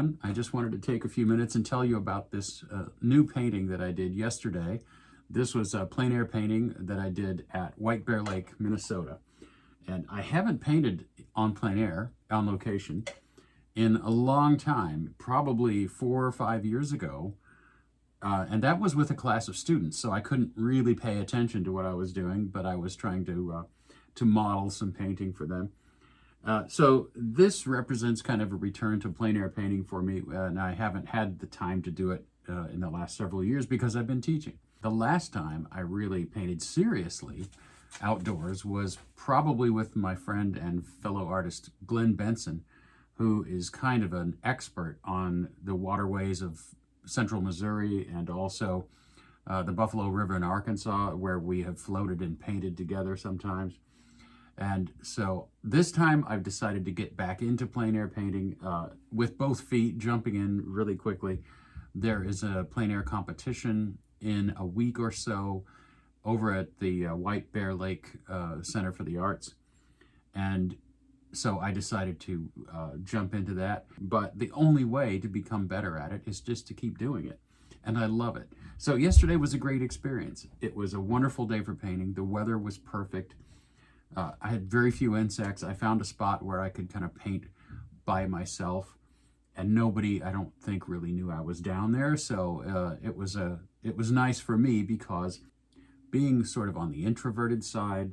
everyone. I just wanted to take a few minutes and tell you about this new painting that I did yesterday. This was a plein air painting that I did at White Bear Lake, Minnesota. And I haven't painted on plein air, on location, in a long time, probably 4 or 5 years ago. And that was with a class of students, so I couldn't really pay attention to what I was doing, but I was trying to model some painting for them. So this represents kind of a return to plein air painting for me, and I haven't had the time to do it in the last several years because I've been teaching. The last time I really painted seriously outdoors was probably with my friend and fellow artist Glenn Benson, who is kind of an expert on the waterways of central Missouri and also the Buffalo River in Arkansas, where we have floated and painted together sometimes. And so this time I've decided to get back into plein air painting with both feet, jumping in really quickly. There is a plein air competition in a week or so over at the White Bear Lake Center for the Arts. And so I decided to jump into that. But the only way to become better at it is just to keep doing it. And I love it. So yesterday was a great experience. It was a wonderful day for painting. The weather was perfect. I had very few insects. I found a spot where I could kind of paint by myself, and nobody, I don't think, really knew I was down there. So it was nice for me because being sort of on the introverted side,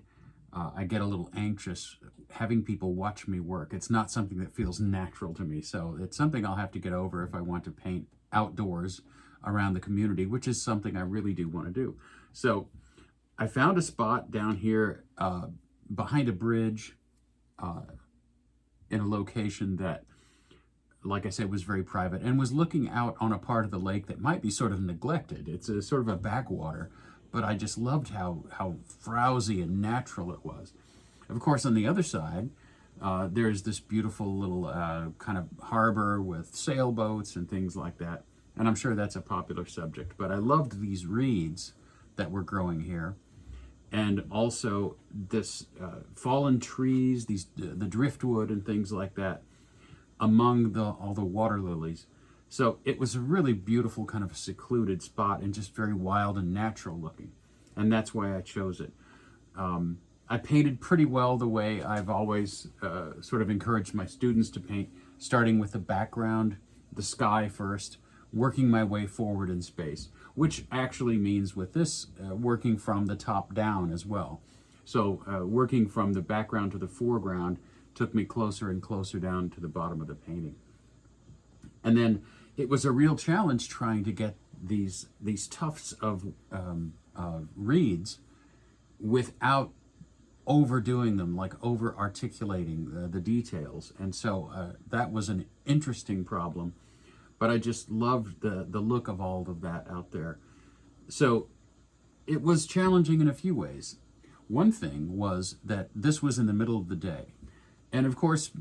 I get a little anxious having people watch me work. It's not something that feels natural to me. So it's something I'll have to get over if I want to paint outdoors around the community, which is something I really do want to do. So I found a spot down here behind a bridge in a location that, like I said, was very private and was looking out on a part of the lake that might be sort of neglected. It's a sort of a backwater, but I just loved how frowsy and natural it was. Of course, on the other side, there's this beautiful little kind of harbor with sailboats and things like that. And I'm sure that's a popular subject, but I loved these reeds that were growing here. And also this fallen trees, the driftwood and things like that among all the water lilies. So it was a really beautiful kind of secluded spot and just very wild and natural looking. And that's why I chose it. I painted pretty well the way I've always sort of encouraged my students to paint, starting with the background, the sky first, working my way forward in space, which actually means with this, working from the top down as well. So working from the background to the foreground took me closer and closer down to the bottom of the painting. And then it was a real challenge trying to get these tufts of reeds without overdoing them, like over articulating the details. And so that was an interesting problem. But I just loved the look of all of that out there. So it was challenging in a few ways. One thing was that this was in the middle of the day. And of course,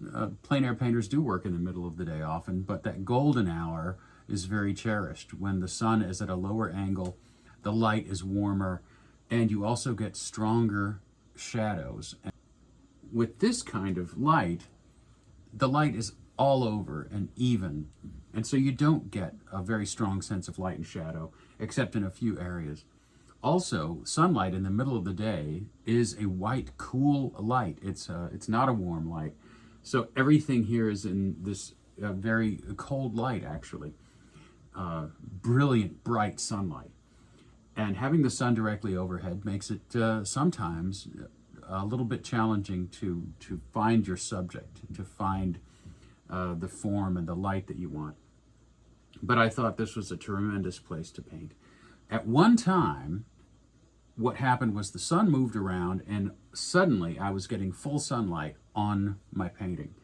plein air painters do work in the middle of the day often, but that golden hour is very cherished when the sun is at a lower angle, the light is warmer, and you also get stronger shadows. And with this kind of light, the light is all over and even. And so you don't get a very strong sense of light and shadow, except in a few areas. Also, sunlight in the middle of the day is a white, cool light. It's not a warm light. So everything here is in this very cold light, actually. Brilliant, bright sunlight. And having the sun directly overhead makes it sometimes a little bit challenging to find your subject, to find the form and the light that you want. But I thought this was a tremendous place to paint. At one time, what happened was the sun moved around and suddenly I was getting full sunlight on my painting.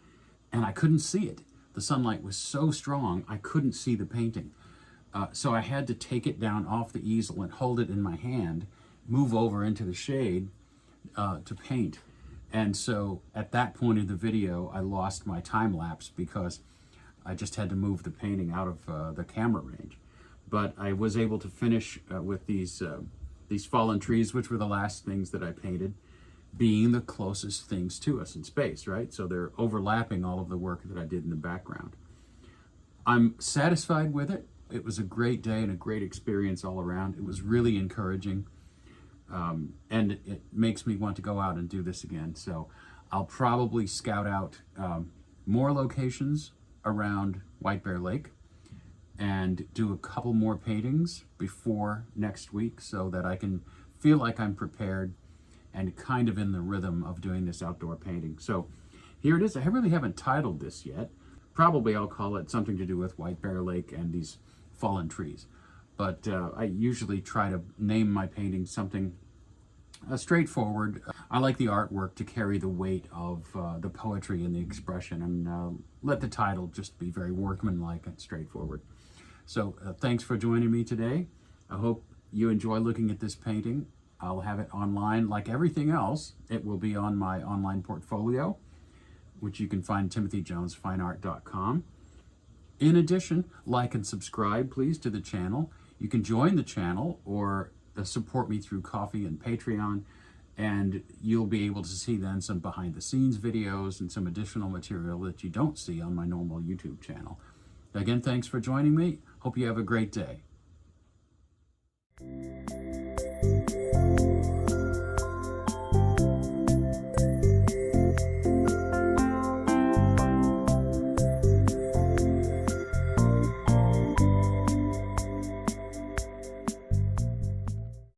And I couldn't see it. The sunlight was so strong, I couldn't see the painting. So I had to take it down off the easel and hold it in my hand, move over into the shade to paint. And so at that point in the video, I lost my time lapse because I just had to move the painting out of the camera range. But I was able to finish with these fallen trees, which were the last things that I painted, being the closest things to us in space, right? So they're overlapping all of the work that I did in the background. I'm satisfied with it. It was a great day and a great experience all around. It was really encouraging. And it makes me want to go out and do this again. So I'll probably scout out more locations around White Bear Lake and do a couple more paintings before next week so that I can feel like I'm prepared and kind of in the rhythm of doing this outdoor painting. So here it is. I really haven't titled this yet. Probably I'll call it something to do with White Bear Lake and these fallen trees. But I usually try to name my paintings something straightforward. I like the artwork to carry the weight of the poetry and the expression, and let the title just be very workmanlike and straightforward. So thanks for joining me today. I hope you enjoy looking at this painting. I'll have it online like everything else. It will be on my online portfolio, which you can find timothyjonesfineart.com. In addition, like and subscribe, please, to the channel. You can join the channel or support me through Ko-fi and Patreon, and you'll be able to see then some behind-the-scenes videos and some additional material that you don't see on my normal YouTube channel. Again, thanks for joining me. Hope you have a great day.